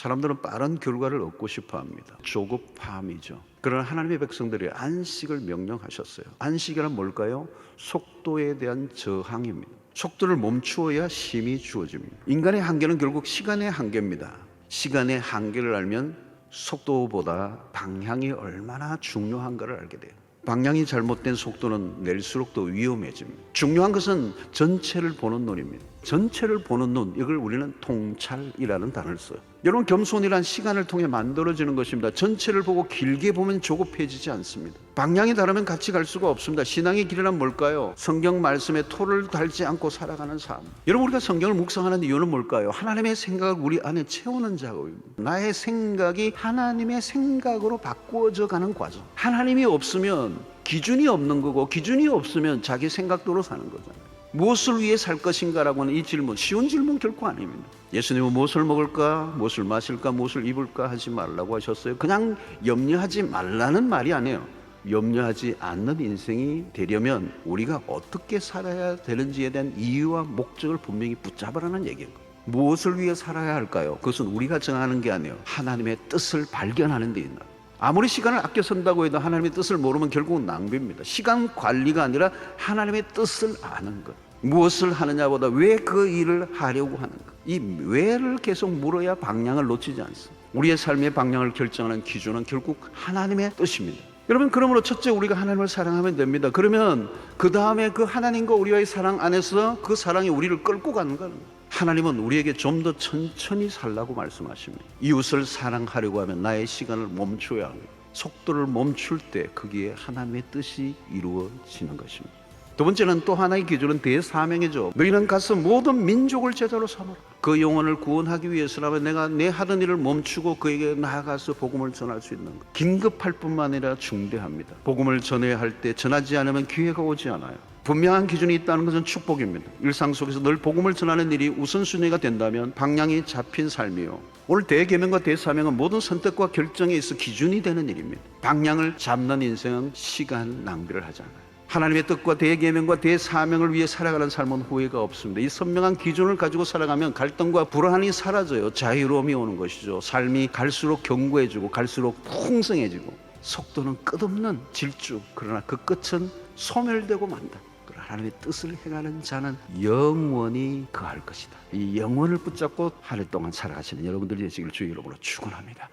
사람들은 빠른 결과를 얻고 싶어 합니다. 조급함이죠. 그러나 하나님의 백성들이 안식을 명령하셨어요. 안식이란 뭘까요? 속도에 대한 저항입니다. 속도를 멈추어야 쉼이 주어집니다. 인간의 한계는 결국 시간의 한계입니다. 시간의 한계를 알면 속도보다 방향이 얼마나 중요한가를 알게 돼요. 방향이 잘못된 속도는 낼수록 더 위험해집니다. 중요한 것은 전체를 보는 눈입니다. 전체를 보는 눈, 이걸 우리는 통찰이라는 단어를 써요. 여러분, 겸손이란 시간을 통해 만들어지는 것입니다. 전체를 보고 길게 보면 조급해지지 않습니다. 방향이 다르면 같이 갈 수가 없습니다. 신앙의 길이란 뭘까요? 성경 말씀에 토를 달지 않고 살아가는 삶. 여러분, 우리가 성경을 묵상하는 이유는 뭘까요? 하나님의 생각을 우리 안에 채우는 작업입니다. 나의 생각이 하나님의 생각으로 바꾸어져 가는 과정. 하나님이 없으면 기준이 없는 거고, 기준이 없으면 자기 생각대로 사는 거잖아요. 무엇을 위해 살 것인가라고 하는 이 질문, 쉬운 질문 결코 아닙니다. 예수님은 무엇을 먹을까, 무엇을 마실까, 무엇을 입을까 하지 말라고 하셨어요. 그냥 염려하지 말라는 말이 아니에요. 염려하지 않는 인생이 되려면 우리가 어떻게 살아야 되는지에 대한 이유와 목적을 분명히 붙잡으라는 얘기예요. 무엇을 위해 살아야 할까요? 그것은 우리가 정하는 게 아니에요. 하나님의 뜻을 발견하는 데 있나. 아무리 시간을 아껴 쓴다고 해도 하나님의 뜻을 모르면 결국은 낭비입니다. 시간 관리가 아니라 하나님의 뜻을 아는 것. 무엇을 하느냐보다 왜 그 일을 하려고 하는가. 이 왜를 계속 물어야 방향을 놓치지 않습니다. 우리의 삶의 방향을 결정하는 기준은 결국 하나님의 뜻입니다. 여러분, 그러므로 첫째 우리가 하나님을 사랑하면 됩니다. 그러면 그 다음에 그 하나님과 우리와의 사랑 안에서 그 사랑이 우리를 끌고 가는 거예요. 하나님은 우리에게 좀 더 천천히 살라고 말씀하십니다. 이웃을 사랑하려고 하면 나의 시간을 멈춰야 합니다. 속도를 멈출 때 거기에 하나님의 뜻이 이루어지는 것입니다. 두 번째는 또 하나의 기준은 대사명이죠. 너희는 가서 모든 민족을 제자로 삼아라. 그 영혼을 구원하기 위해서라면 내가 내 하던 일을 멈추고 그에게 나아가서 복음을 전할 수 있는 것. 긴급할 뿐만 아니라 중대합니다. 복음을 전해야 할 때 전하지 않으면 기회가 오지 않아요. 분명한 기준이 있다는 것은 축복입니다. 일상 속에서 늘 복음을 전하는 일이 우선순위가 된다면 방향이 잡힌 삶이요. 오늘 대계명과 대사명은 모든 선택과 결정에 있어 기준이 되는 일입니다. 방향을 잡는 인생은 시간 낭비를 하지 않아요. 하나님의 뜻과 대계명과 대사명을 위해 살아가는 삶은 후회가 없습니다. 이 선명한 기준을 가지고 살아가면 갈등과 불안이 사라져요. 자유로움이 오는 것이죠. 삶이 갈수록 견고해지고 갈수록 풍성해지고, 속도는 끝없는 질주, 그러나 그 끝은 소멸되고 만다. 하나님의 뜻을 행하는 자는 영원히 거할 것이다. 이 영원을 붙잡고 한 해 동안 살아가시는 여러분들이 되시길 주의 이름으로 축원합니다.